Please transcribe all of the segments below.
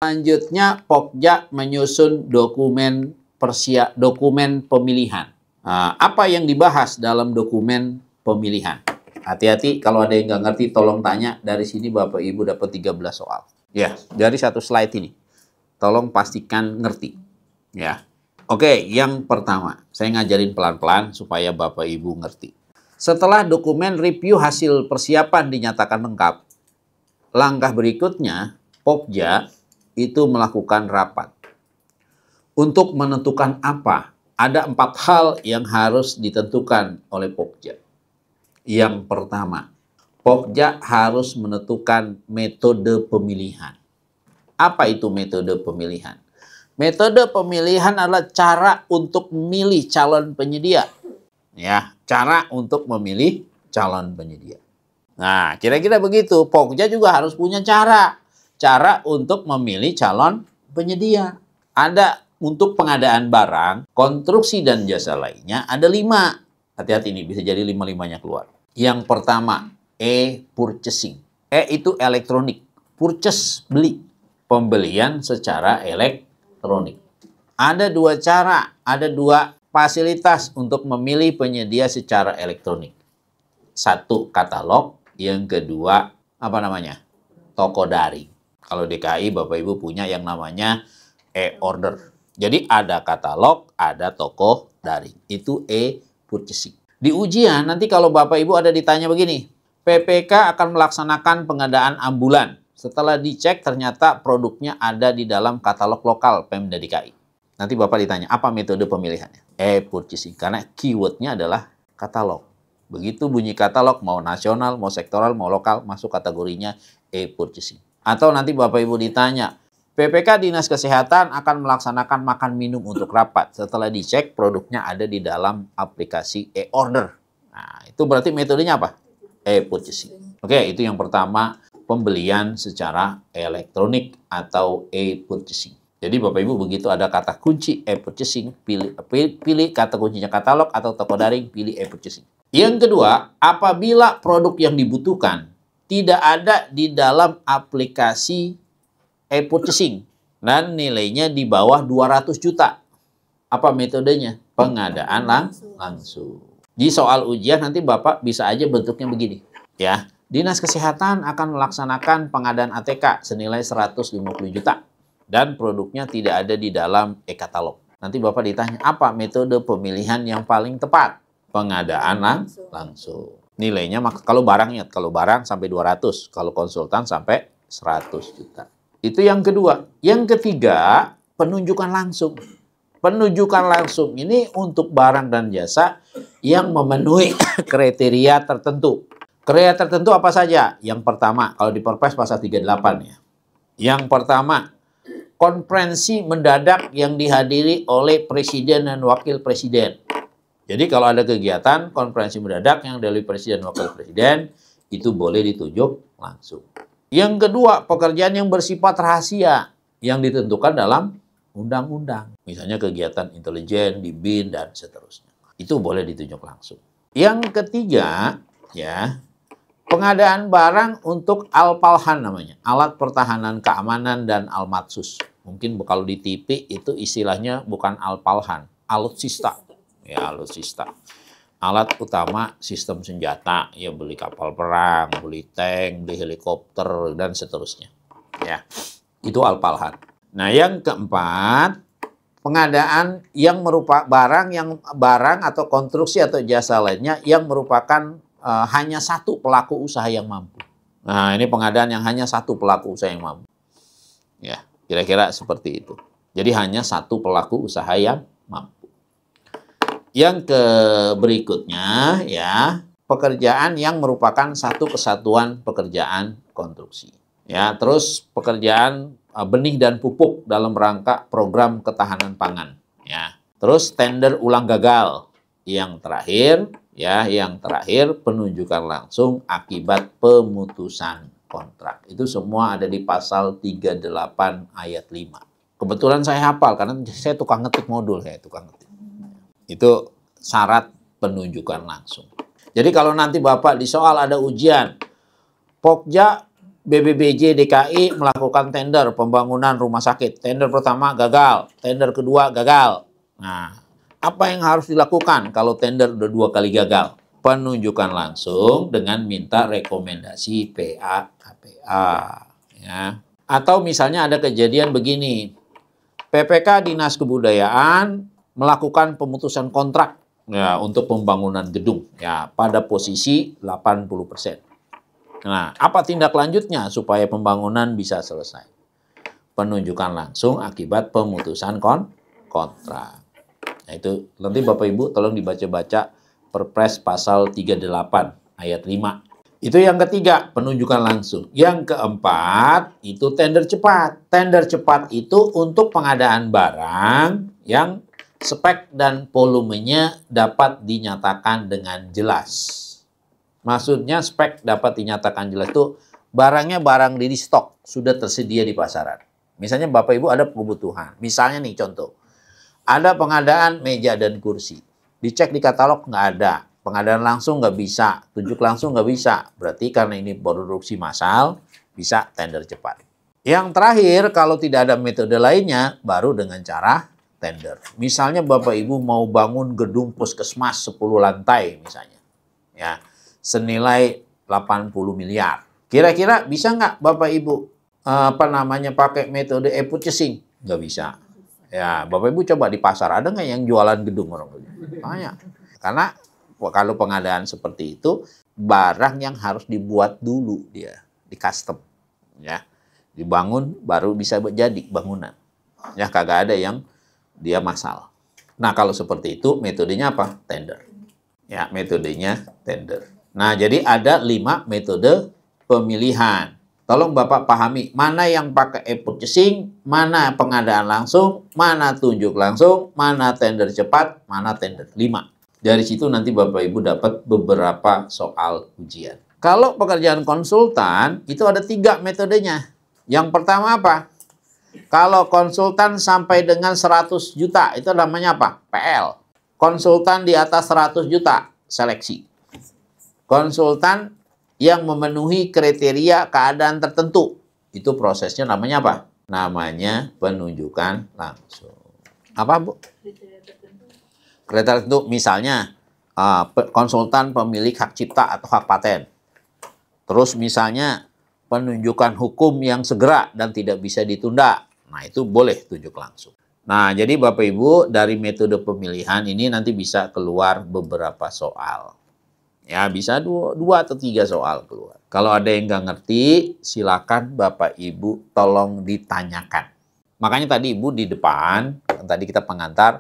Selanjutnya, Pokja menyusun dokumen pemilihan. Nah, apa yang dibahas dalam dokumen pemilihan? Hati-hati, kalau ada yang nggak ngerti, tolong tanya. Dari sini Bapak Ibu dapat 13 soal. Ya, dari satu slide ini. Tolong pastikan ngerti. Ya. Oke, yang pertama. Saya ngajarin pelan-pelan supaya Bapak Ibu ngerti. Setelah dokumen review hasil persiapan dinyatakan lengkap, langkah berikutnya, Pokja itu melakukan rapat. Untuk menentukan apa? Ada 4 hal yang harus ditentukan oleh Pokja. Yang pertama, Pokja harus menentukan metode pemilihan. Apa itu metode pemilihan? Metode pemilihan adalah cara untuk memilih calon penyedia. Ya, cara untuk memilih calon penyedia. Nah, kira-kira begitu. Pokja juga harus punya cara. Cara untuk memilih calon penyedia. Ada untuk pengadaan barang, konstruksi dan jasa lainnya ada 5. Hati-hati ini, bisa jadi 5-5-nya keluar. Yang pertama, e-purchasing. E itu elektronik. Purchase, beli. Pembelian secara elektronik. Ada 2 cara, ada 2 fasilitas untuk memilih penyedia secara elektronik. 1, katalog. Yang kedua, apa namanya? Toko daring. Kalau DKI, Bapak Ibu punya yang namanya e-order. Jadi ada katalog, ada toko daring. Itu e-purchasing. Di ujian, nanti kalau Bapak Ibu ada ditanya begini, PPK akan melaksanakan pengadaan ambulan. Setelah dicek, ternyata produknya ada di dalam katalog lokal Pemda DKI. Nanti Bapak ditanya, apa metode pemilihannya? E-purchasing. Karena keywordnya adalah katalog. Begitu bunyi katalog, mau nasional, mau sektoral, mau lokal, masuk kategorinya e-purchasing. Atau nanti Bapak Ibu ditanya, PPK Dinas Kesehatan akan melaksanakan makan minum untuk rapat. Setelah dicek, produknya ada di dalam aplikasi e-order. Nah, itu berarti metodenya apa? E-purchasing. Oke, itu yang pertama, pembelian secara elektronik atau e-purchasing. Jadi Bapak Ibu begitu ada kata kunci e-purchasing, pilih kata kuncinya katalog atau toko daring, pilih e-purchasing. Yang kedua, apabila produk yang dibutuhkan tidak ada di dalam aplikasi e-purchasing dan nilainya di bawah 200 juta. Apa metodenya? Pengadaan langsung. Di soal ujian nanti Bapak bisa aja bentuknya begini. Ya, Dinas Kesehatan akan melaksanakan pengadaan ATK senilai 150 juta dan produknya tidak ada di dalam e-katalog. Nanti Bapak ditanya, apa metode pemilihan yang paling tepat? Pengadaan langsung. Nilainya kalau barangnya, kalau barang sampai 200, kalau konsultan sampai 100 juta. Itu yang kedua. Yang ketiga, penunjukan langsung. Penunjukan langsung ini untuk barang dan jasa yang memenuhi kriteria tertentu. Kriteria tertentu apa saja? Yang pertama, kalau di Perpres pasal 38 ya. Yang pertama, konferensi mendadak yang dihadiri oleh Presiden dan Wakil Presiden. Jadi kalau ada kegiatan konferensi mendadak yang dari Presiden dan Wakil Presiden, itu boleh ditunjuk langsung. Yang kedua, pekerjaan yang bersifat rahasia yang ditentukan dalam undang-undang. Misalnya kegiatan intelijen, di BIN, dan seterusnya. Itu boleh ditunjuk langsung. Yang ketiga, ya, pengadaan barang untuk Alpalhan namanya. Alat pertahanan keamanan dan Almatsus. Mungkin kalau di TV itu istilahnya bukan Alpalhan, alutsista. Ya, alutsista. Alat utama sistem senjata, ya beli kapal perang, beli tank, beli helikopter, dan seterusnya. Ya, itu Alpalhan. Nah, yang keempat, pengadaan yang merupakan barang atau konstruksi atau jasa lainnya yang merupakan hanya satu pelaku usaha yang mampu. Nah, ini pengadaan yang hanya satu pelaku usaha yang mampu. Ya, kira-kira seperti itu. Jadi hanya satu pelaku usaha yang mampu. Yang berikutnya, ya, pekerjaan yang merupakan satu kesatuan pekerjaan konstruksi. Ya, terus pekerjaan benih dan pupuk dalam rangka program ketahanan pangan. Ya, terus tender ulang gagal. Yang terakhir penunjukan langsung akibat pemutusan kontrak. Itu semua ada di pasal 38 ayat 5. Kebetulan saya hafal karena saya tukang ngetik modul, Itu syarat penunjukan langsung. Jadi kalau nanti Bapak di soal ada ujian, Pokja BPBJ DKI melakukan tender pembangunan rumah sakit. Tender pertama gagal, tender kedua gagal. Nah, apa yang harus dilakukan kalau tender udah 2 kali gagal? Penunjukan langsung dengan minta rekomendasi PA KPA. Ya. Atau misalnya ada kejadian begini, PPK Dinas Kebudayaan melakukan pemutusan kontrak ya, untuk pembangunan gedung ya, pada posisi 80%. Nah, apa tindak lanjutnya supaya pembangunan bisa selesai? Penunjukan langsung akibat pemutusan kontrak. Nah, itu nanti Bapak Ibu tolong dibaca-baca Perpres pasal 38 ayat 5. Itu yang ketiga, penunjukan langsung. Yang keempat, itu tender cepat. Tender cepat itu untuk pengadaan barang yang spek dan volumenya dapat dinyatakan dengan jelas. Maksudnya spek dapat dinyatakan jelas itu barangnya barang di stok, sudah tersedia di pasaran. Misalnya Bapak Ibu ada kebutuhan. Misalnya nih contoh, ada pengadaan meja dan kursi. Dicek di katalog nggak ada. Pengadaan langsung nggak bisa. Tunjuk langsung nggak bisa. Berarti karena ini produksi massal, bisa tender cepat. Yang terakhir, kalau tidak ada metode lainnya, baru dengan cara tender. Misalnya Bapak Ibu mau bangun gedung puskesmas 10 lantai misalnya. Ya, senilai 80 miliar. Kira-kira bisa nggak Bapak Ibu pakai metode e-purchasing? Nggak bisa. Ya, Bapak Ibu coba di pasar, ada nggak yang jualan gedung orang? Banyak. Karena kalau pengadaan seperti itu, barang yang harus dibuat dulu dia, di custom. Ya, dibangun baru bisa jadi bangunan. Ya, kagak ada yang dia massal. Nah, kalau seperti itu, metodenya apa? Tender. Ya, metodenya tender. Nah, jadi ada 5 metode pemilihan. Tolong Bapak pahami, mana yang pakai e-purchasing, mana pengadaan langsung, mana tunjuk langsung, mana tender cepat, mana tender. 5. Dari situ nanti Bapak Ibu dapat beberapa soal ujian. Kalau pekerjaan konsultan, itu ada 3 metodenya. Yang pertama apa? Kalau konsultan sampai dengan 100 juta, itu namanya apa? PL. Konsultan di atas 100 juta, seleksi. Konsultan yang memenuhi kriteria keadaan tertentu. Itu prosesnya namanya apa? Namanya penunjukan langsung. Apa, Bu? Kriteria tertentu. Misalnya, konsultan pemilik hak cipta atau hak paten. Terus misalnya, penunjukan hukum yang segera dan tidak bisa ditunda. Nah, itu boleh tunjuk langsung. Nah, jadi Bapak Ibu, dari metode pemilihan ini nanti bisa keluar beberapa soal. Ya, bisa 2 atau 3 soal keluar. Kalau ada yang nggak ngerti, silakan Bapak Ibu tolong ditanyakan. Makanya tadi Ibu di depan, tadi kita pengantar,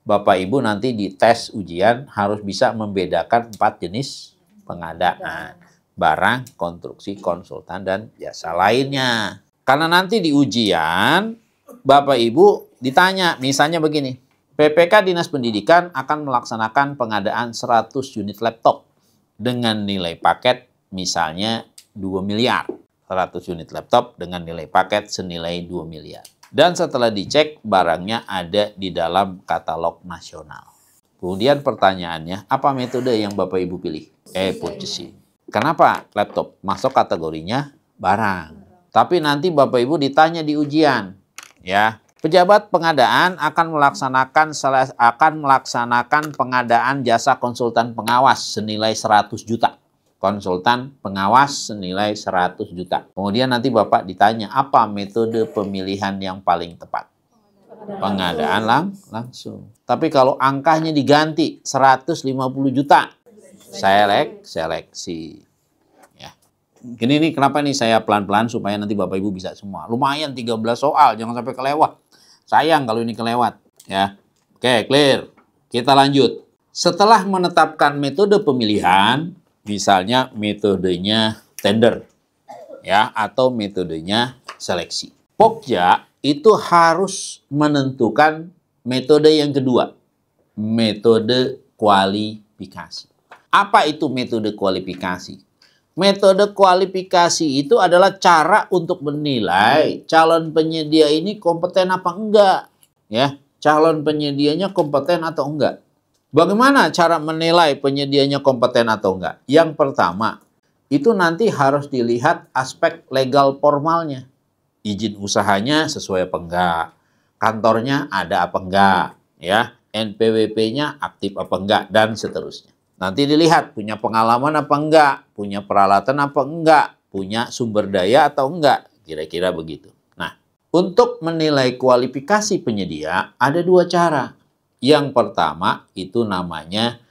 Bapak Ibu nanti di tes ujian harus bisa membedakan 4 jenis pengadaan. Barang, konstruksi, konsultan, dan jasa lainnya. Karena nanti di ujian, Bapak Ibu ditanya, misalnya begini, PPK Dinas Pendidikan akan melaksanakan pengadaan 100 unit laptop dengan nilai paket misalnya 2 miliar. 100 unit laptop dengan nilai paket senilai 2 miliar. Dan setelah dicek, barangnya ada di dalam katalog nasional. Kemudian pertanyaannya, apa metode yang Bapak Ibu pilih? E-purchasing. Kenapa laptop? Masuk kategorinya barang. Tapi nanti Bapak Ibu ditanya di ujian, ya. Pejabat pengadaan akan melaksanakan pengadaan jasa konsultan pengawas senilai 100 juta. Konsultan pengawas senilai 100 juta. Kemudian nanti Bapak ditanya, apa metode pemilihan yang paling tepat? Pengadaan langsung. Tapi kalau angkanya diganti 150 juta, seleksi. Ya. Gini nih, kenapa nih saya pelan-pelan supaya nanti Bapak Ibu bisa semua. Lumayan 13 soal, jangan sampai kelewat. Sayang kalau ini kelewat, ya. Oke, clear. Kita lanjut. Setelah menetapkan metode pemilihan, misalnya metodenya tender, ya, atau metodenya seleksi. Pokja itu harus menentukan metode yang kedua, metode kualifikasi. Apa itu metode kualifikasi? Metode kualifikasi itu adalah cara untuk menilai calon penyedia ini kompeten apa enggak. Ya, calon penyedianya kompeten atau enggak. Bagaimana cara menilai penyedianya kompeten atau enggak? Yang pertama, itu nanti harus dilihat aspek legal formalnya. Izin usahanya sesuai apa enggak, kantornya ada apa enggak, ya, NPWP-nya aktif apa enggak, dan seterusnya. Nanti dilihat punya pengalaman apa enggak, punya peralatan apa enggak, punya sumber daya atau enggak, kira-kira begitu. Nah, untuk menilai kualifikasi penyedia ada dua cara. Yang pertama itu namanya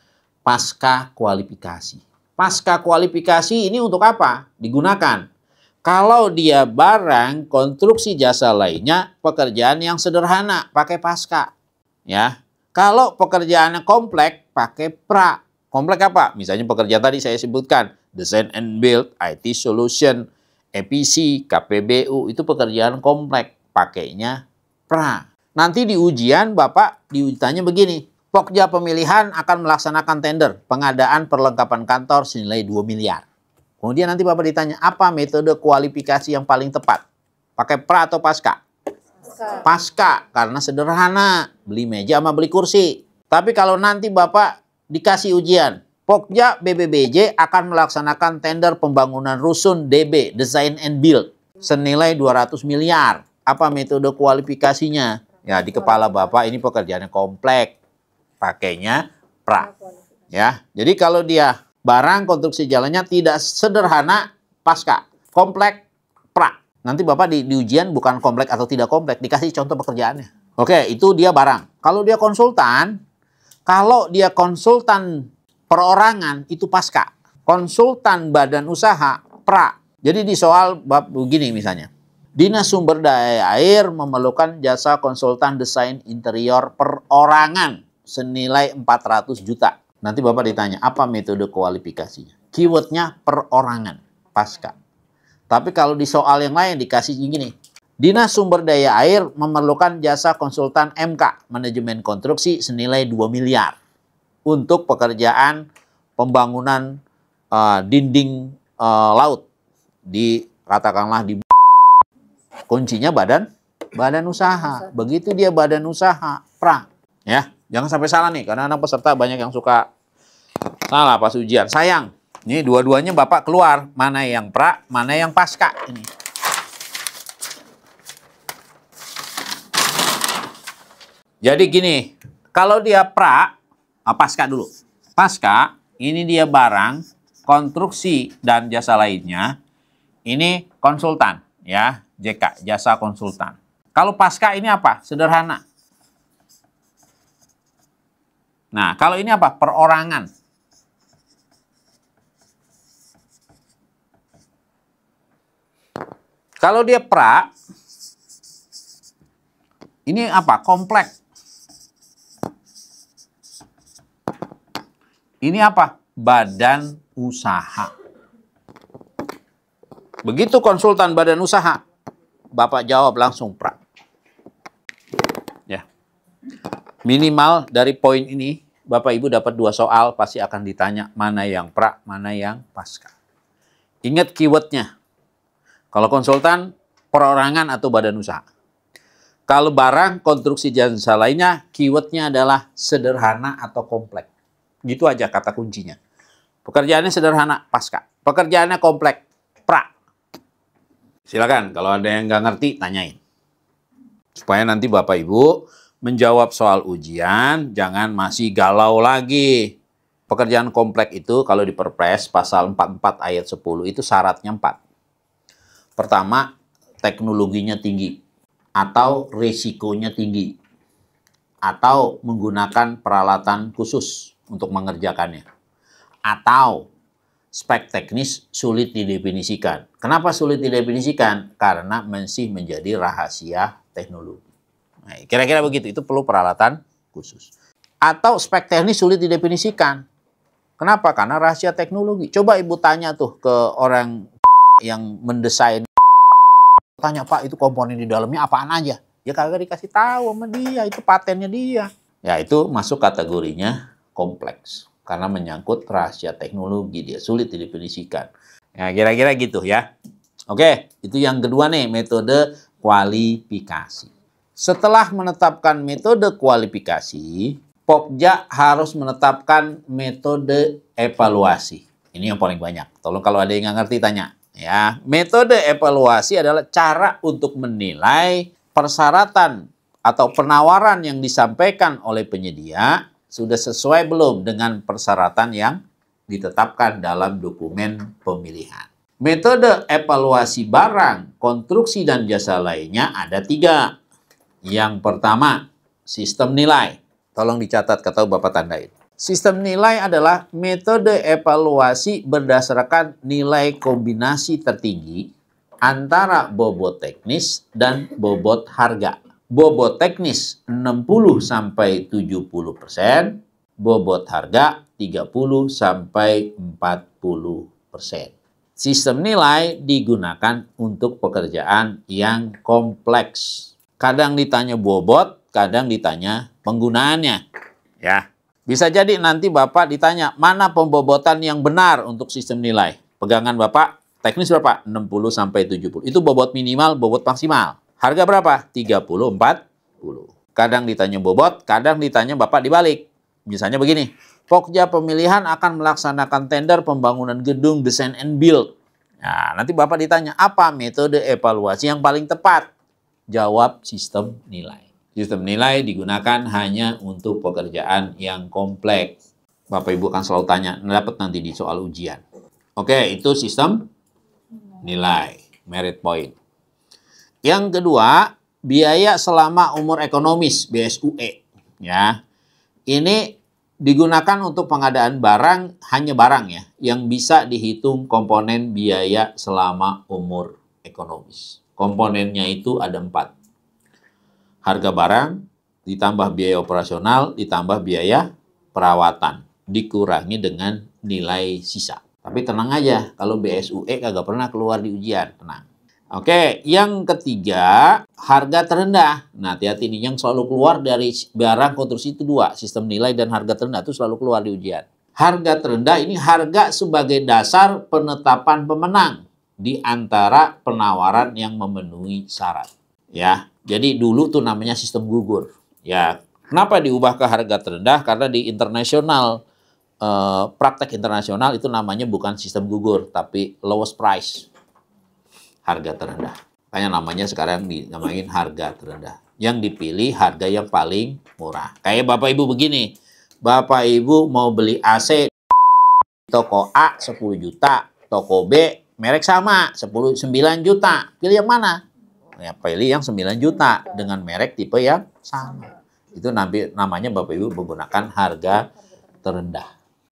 pasca kualifikasi. Pasca kualifikasi ini untuk apa? Digunakan kalau dia barang, konstruksi jasa lainnya, pekerjaan yang sederhana, pakai pasca. Ya. Kalau pekerjaannya kompleks, pakai pra. Kompleks apa? Misalnya pekerjaan tadi saya sebutkan, design and build, IT solution, EPC, KPBU, itu pekerjaan kompleks, pakainya pra. Nanti di ujian Bapak ditanya begini, Pokja pemilihan akan melaksanakan tender pengadaan perlengkapan kantor senilai 2 miliar. Kemudian nanti Bapak ditanya, apa metode kualifikasi yang paling tepat? Pakai pra atau pasca? Pasca, karena sederhana. Beli meja sama beli kursi. Tapi kalau nanti Bapak dikasih ujian, Pokja BBBJ akan melaksanakan tender pembangunan rusun DB, Design and Build, senilai 200 miliar. Apa metode kualifikasinya? Ya, di kepala Bapak ini pekerjaannya kompleks. Pakainya pra. Ya, jadi kalau dia barang konstruksi jalannya tidak sederhana, pasca. Kompleks, pra. Nanti Bapak di ujian bukan kompleks atau tidak kompleks, dikasih contoh pekerjaannya. Oke, itu dia barang. Kalau dia konsultan perorangan, itu pasca. Konsultan badan usaha, pra. Jadi di soal begini misalnya. Dinas Sumber Daya Air memerlukan jasa konsultan desain interior perorangan senilai 400 juta. Nanti Bapak ditanya, apa metode kualifikasinya? Keywordnya perorangan, pasca. Tapi kalau di soal yang lain dikasih gini, Dinas Sumber Daya Air memerlukan jasa konsultan MK, manajemen konstruksi senilai 2 miliar. Untuk pekerjaan pembangunan dinding laut. Katakanlah di kuncinya badan usaha. Begitu dia badan usaha, pra. Ya. Jangan sampai salah nih, karena anak peserta banyak yang suka salah pas ujian. Sayang, ini dua-duanya Bapak keluar. Mana yang pra, mana yang pasca. Ini. Jadi gini, kalau dia pra, pasca dulu. Pasca, ini dia barang, konstruksi, dan jasa lainnya. Ini konsultan, ya, JK, jasa konsultan. Kalau pasca ini apa? Sederhana. Nah, kalau ini apa? Perorangan. Kalau dia pra, ini apa? Kompleks. Ini apa? Badan usaha. Begitu konsultan badan usaha, Bapak jawab langsung pra. Ya. Minimal dari poin ini, Bapak Ibu dapat 2 soal, pasti akan ditanya mana yang pra, mana yang pasca. Ingat keywordnya. Kalau konsultan, perorangan atau badan usaha. Kalau barang, konstruksi jasa lainnya, keywordnya adalah sederhana atau kompleks. Gitu aja kata kuncinya. Pekerjaannya sederhana, pasca. Pekerjaannya kompleks, pra. Silakan, kalau ada yang nggak ngerti, tanyain. Supaya nanti Bapak Ibu menjawab soal ujian, jangan masih galau lagi. Pekerjaan kompleks itu kalau di Perpres pasal 44 ayat 10 itu syaratnya 4. Pertama, teknologinya tinggi atau risikonya tinggi atau menggunakan peralatan khusus untuk mengerjakannya. Atau spek teknis sulit didefinisikan. Kenapa sulit didefinisikan? Karena masih menjadi rahasia teknologi. Nah, kira-kira begitu, itu perlu peralatan khusus. Atau spek teknis sulit didefinisikan. Kenapa? Karena rahasia teknologi. Coba Ibu tanya tuh ke orang yang mendesain. Tanya, Pak, itu komponen di dalamnya apaan aja? Ya kagak dikasih tahu sama dia, itu patennya dia. Ya itu masuk kategorinya kompleks. Karena menyangkut rahasia teknologi, dia sulit didefinisikan. Ya kira-kira gitu ya. Oke, itu yang kedua nih, metode kualifikasi. Setelah menetapkan metode kualifikasi, Pokja harus menetapkan metode evaluasi. Ini yang paling banyak. Tolong kalau ada yang nggak ngerti tanya. Ya, metode evaluasi adalah cara untuk menilai persyaratan atau penawaran yang disampaikan oleh penyedia sudah sesuai belum dengan persyaratan yang ditetapkan dalam dokumen pemilihan. Metode evaluasi barang, konstruksi, dan jasa lainnya ada 3. Yang pertama, sistem nilai. Tolong dicatat atau Bapak tandain. Sistem nilai adalah metode evaluasi berdasarkan nilai kombinasi tertinggi antara bobot teknis dan bobot harga. Bobot teknis 60-70%, bobot harga 30-40%. Sistem nilai digunakan untuk pekerjaan yang kompleks. Kadang ditanya bobot, kadang ditanya penggunaannya. Ya. Bisa jadi nanti Bapak ditanya, mana pembobotan yang benar untuk sistem nilai? Pegangan Bapak, teknis berapa? 60-70. Itu bobot minimal, bobot maksimal. Harga berapa? 30-40. Kadang ditanya bobot, kadang ditanya Bapak dibalik. Misalnya begini, Pokja pemilihan akan melaksanakan tender pembangunan gedung desain and build. Nah, nanti Bapak ditanya, apa metode evaluasi yang paling tepat? Jawab sistem nilai. Sistem nilai digunakan hanya untuk pekerjaan yang kompleks. Bapak Ibu akan selalu tanya, dapat nanti di soal ujian. Oke, itu sistem nilai, merit point. Yang kedua, biaya selama umur ekonomis, BSUE. Ya, ini digunakan untuk pengadaan barang, hanya barang ya, yang bisa dihitung komponen biaya selama umur ekonomis. Komponennya itu ada 4. Harga barang, ditambah biaya operasional, ditambah biaya perawatan. Dikurangi dengan nilai sisa. Tapi tenang aja, kalau BSUE kagak pernah keluar di ujian. Tenang. Oke, yang ketiga, harga terendah. Nah, hati-hati nih, yang selalu keluar dari barang konstruksi itu 2. Sistem nilai dan harga terendah itu selalu keluar di ujian. Harga terendah ini harga sebagai dasar penetapan pemenang di antara penawaran yang memenuhi syarat. Ya, jadi dulu tuh namanya sistem gugur. Ya, kenapa diubah ke harga terendah? Karena di internasional, praktek internasional itu namanya bukan sistem gugur, tapi lowest price, harga terendah. Makanya namanya sekarang dinamain harga terendah. Yang dipilih harga yang paling murah. Kayak Bapak Ibu begini, Bapak Ibu mau beli AC toko A 10 juta, toko B merek sama 9 juta. Pilih yang mana? Ya, pilih yang 9 juta dengan merek tipe yang sama. Itu namanya Bapak Ibu menggunakan harga terendah.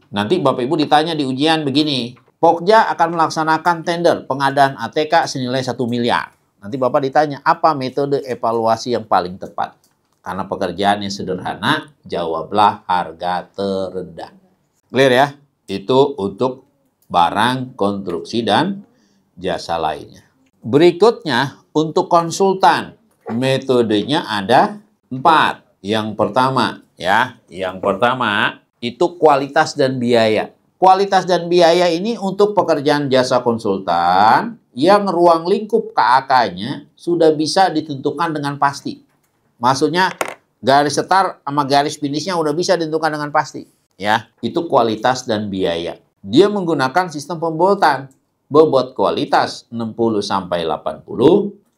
Nanti Bapak Ibu ditanya di ujian begini, Pokja akan melaksanakan tender pengadaan ATK senilai 1 miliar. Nanti Bapak ditanya, apa metode evaluasi yang paling tepat? Karena pekerjaan yang sederhana, jawablah harga terendah. Clear ya? Itu untuk barang, konstruksi, dan jasa lainnya. Berikutnya, untuk konsultan, metodenya ada 4. Yang pertama, itu kualitas dan biaya. Kualitas dan biaya ini untuk pekerjaan jasa konsultan yang ruang lingkup KAK-nya sudah bisa ditentukan dengan pasti. Maksudnya, garis start sama garis finishnya udah bisa ditentukan dengan pasti. Ya, itu kualitas dan biaya. Dia menggunakan sistem pembobotan. Bobot kualitas 60-80,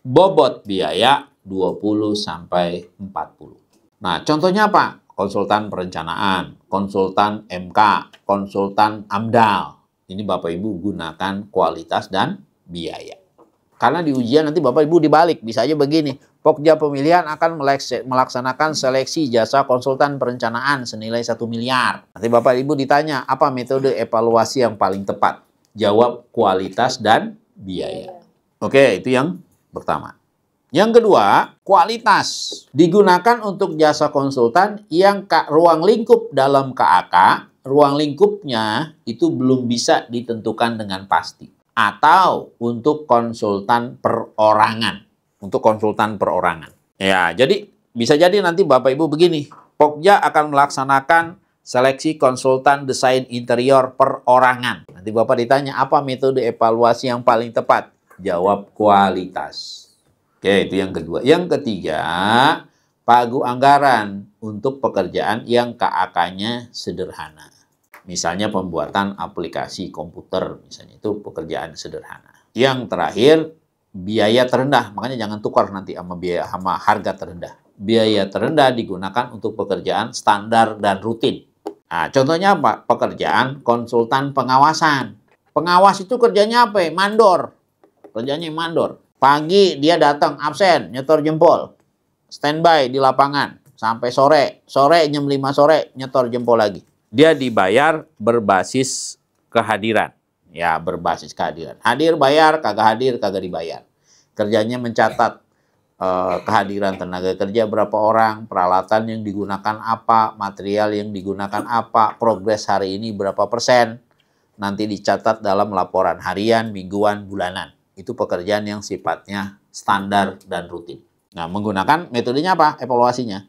bobot biaya 20-40. Nah, contohnya apa? Konsultan perencanaan, konsultan MK, konsultan AMDAL. Ini Bapak Ibu gunakan kualitas dan biaya. Karena di ujian nanti Bapak Ibu dibalik, bisa aja begini. Pokja pemilihan akan melaksanakan seleksi jasa konsultan perencanaan senilai 1 miliar. Nanti Bapak Ibu ditanya, apa metode evaluasi yang paling tepat? Jawab kualitas dan biaya. Oke, itu yang pertama. Yang kedua, kualitas. Digunakan untuk jasa konsultan yang ruang lingkup dalam KAK, ruang lingkupnya itu belum bisa ditentukan dengan pasti. Atau untuk konsultan perorangan. Untuk konsultan perorangan. Ya, jadi bisa jadi nanti Bapak Ibu begini. Pokja akan melaksanakan seleksi konsultan desain interior perorangan. Nanti Bapak ditanya, apa metode evaluasi yang paling tepat? Jawab kualitas. Oke, itu yang kedua. Yang ketiga, pagu anggaran untuk pekerjaan yang KAK-nya sederhana. Misalnya pembuatan aplikasi komputer, misalnya itu pekerjaan sederhana. Yang terakhir, biaya terendah. Makanya jangan tukar nanti sama harga terendah. Biaya terendah digunakan untuk pekerjaan standar dan rutin. Nah, contohnya apa? Pekerjaan konsultan pengawasan. Pengawas itu kerjanya apa? Mandor. Kerjanya mandor. Pagi dia datang absen, nyetor jempol. Standby di lapangan sampai sore. Sore jam 5 sore nyetor jempol lagi. Dia dibayar berbasis kehadiran. Ya, berbasis kehadiran. Hadir bayar, kagak dibayar. Kerjanya mencatat kehadiran tenaga kerja berapa orang, peralatan yang digunakan apa, material yang digunakan apa, progres hari ini berapa persen. Nanti dicatat dalam laporan harian, mingguan, bulanan. Itu pekerjaan yang sifatnya standar dan rutin. Nah, menggunakan metodenya apa? Evaluasinya.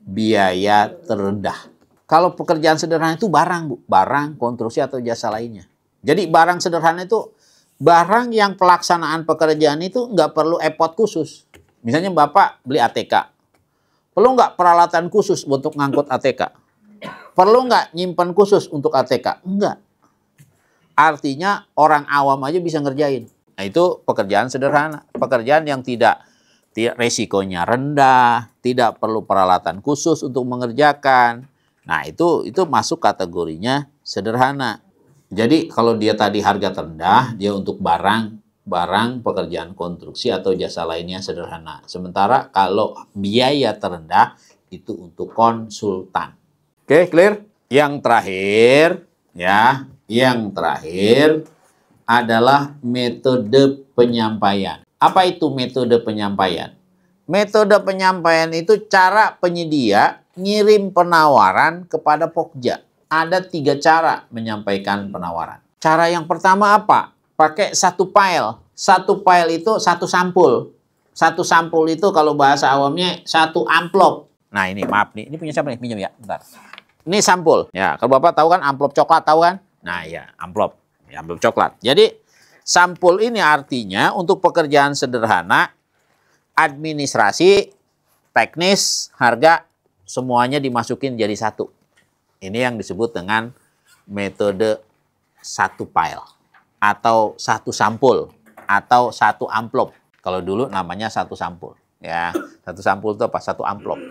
Biaya terendah. Kalau pekerjaan sederhana itu barang, Bu. Barang, konstruksi, atau jasa lainnya. Jadi barang sederhana itu barang yang pelaksanaan pekerjaan itu nggak perlu effort khusus. Misalnya Bapak beli ATK. Perlu nggak peralatan khusus untuk ngangkut ATK? Perlu nggak nyimpen khusus untuk ATK? Enggak. Artinya orang awam aja bisa ngerjain. Nah, itu pekerjaan sederhana. Pekerjaan yang tidak resikonya rendah, tidak perlu peralatan khusus untuk mengerjakan. Nah, itu masuk kategorinya sederhana. Jadi kalau dia tadi harga terendah, dia untuk barang, pekerjaan konstruksi atau jasa lainnya sederhana. Sementara kalau biaya terendah itu untuk konsultan. Oke, clear? Yang terakhir, ya, adalah metode penyampaian. Apa itu metode penyampaian? Metode penyampaian itu cara penyedia ngirim penawaran kepada Pokja. Ada 3 cara menyampaikan penawaran. Cara yang pertama apa? Pakai satu file. Satu file itu satu sampul. Satu sampul itu kalau bahasa awamnya satu amplop. Nah ini maaf nih, ini punya siapa nih? Pinjam ya, bentar. Ini sampul. Ya, kalau Bapak tahu kan amplop coklat, tahu kan? Nah ya, amplop. Ya, amplop coklat. Jadi sampul ini artinya untuk pekerjaan sederhana, administrasi, teknis, harga, semuanya dimasukin jadi satu. Ini yang disebut dengan metode satu file atau satu sampul atau satu amplop. Kalau dulu namanya satu sampul. Ya, satu sampul itu apa? Satu amplop.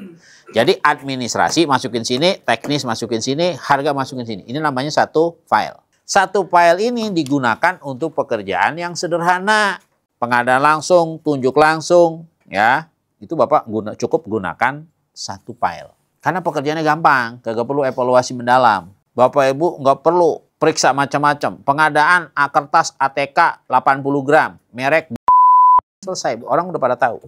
Jadi administrasi masukin sini, teknis masukin sini, harga masukin sini. Ini namanya satu file. Satu file ini digunakan untuk pekerjaan yang sederhana. Pengadaan langsung, tunjuk langsung, ya. Itu Bapak cukup gunakan satu file. Karena pekerjaannya gampang, kagak perlu evaluasi mendalam. Bapak Ibu nggak perlu periksa macam-macam. Pengadaan kertas ATK 80 gram, merek selesai. Orang udah pada tahu.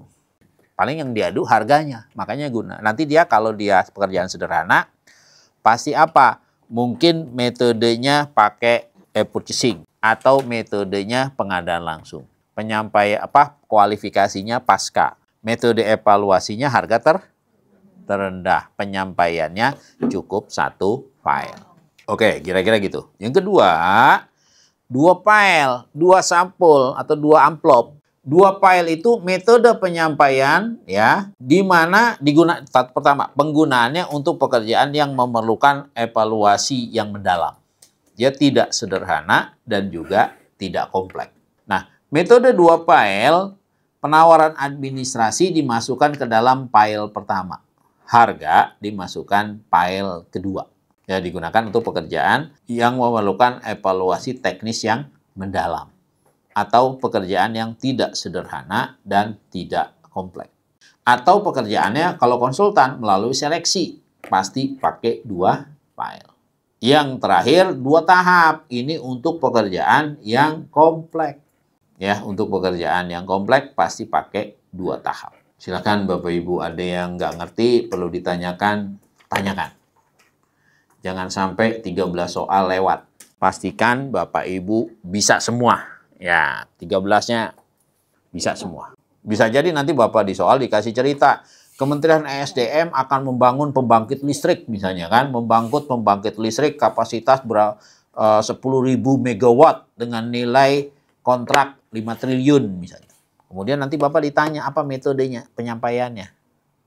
Paling yang diadu harganya, makanya guna. Nanti dia kalau dia pekerjaan sederhana, pasti apa? Mungkin metodenya pakai purchasing atau metodenya pengadaan langsung. Penyampaian kualifikasinya pasca. Metode evaluasinya harga terendah. Penyampaiannya cukup satu file. Oke, kira-kira gitu. Yang kedua, 2 file, 2 sampul atau 2 amplop. 2 file itu metode penyampaian ya, di mana pertama penggunaannya untuk pekerjaan yang memerlukan evaluasi yang mendalam. Dia tidak sederhana dan juga tidak kompleks. Nah, metode 2 file, penawaran administrasi dimasukkan ke dalam file pertama. Harga dimasukkan file kedua. Ya, digunakan untuk pekerjaan yang memerlukan evaluasi teknis yang mendalam. Atau pekerjaan yang tidak sederhana dan tidak kompleks. Atau pekerjaannya kalau konsultan melalui seleksi. Pasti pakai 2 file. Yang terakhir 2 tahap. Ini untuk pekerjaan yang kompleks. Ya, untuk pekerjaan yang kompleks pasti pakai 2 tahap. Silakan Bapak Ibu, ada yang nggak ngerti, perlu ditanyakan, tanyakan. Jangan sampai 13 soal lewat. Pastikan Bapak Ibu bisa semua. Ya, 13-nya bisa semua. Bisa jadi nanti Bapak di soal dikasih cerita. Kementerian ESDM akan membangun pembangkit listrik misalnya kan. Pembangkit listrik kapasitas 10.000 megawatt dengan nilai kontrak 5 triliun misalnya. Kemudian nanti Bapak ditanya apa metodenya, penyampaiannya.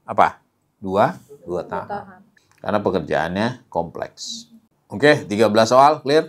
Apa? 2 tahap. Karena pekerjaannya kompleks. Oke, 13 soal, clear?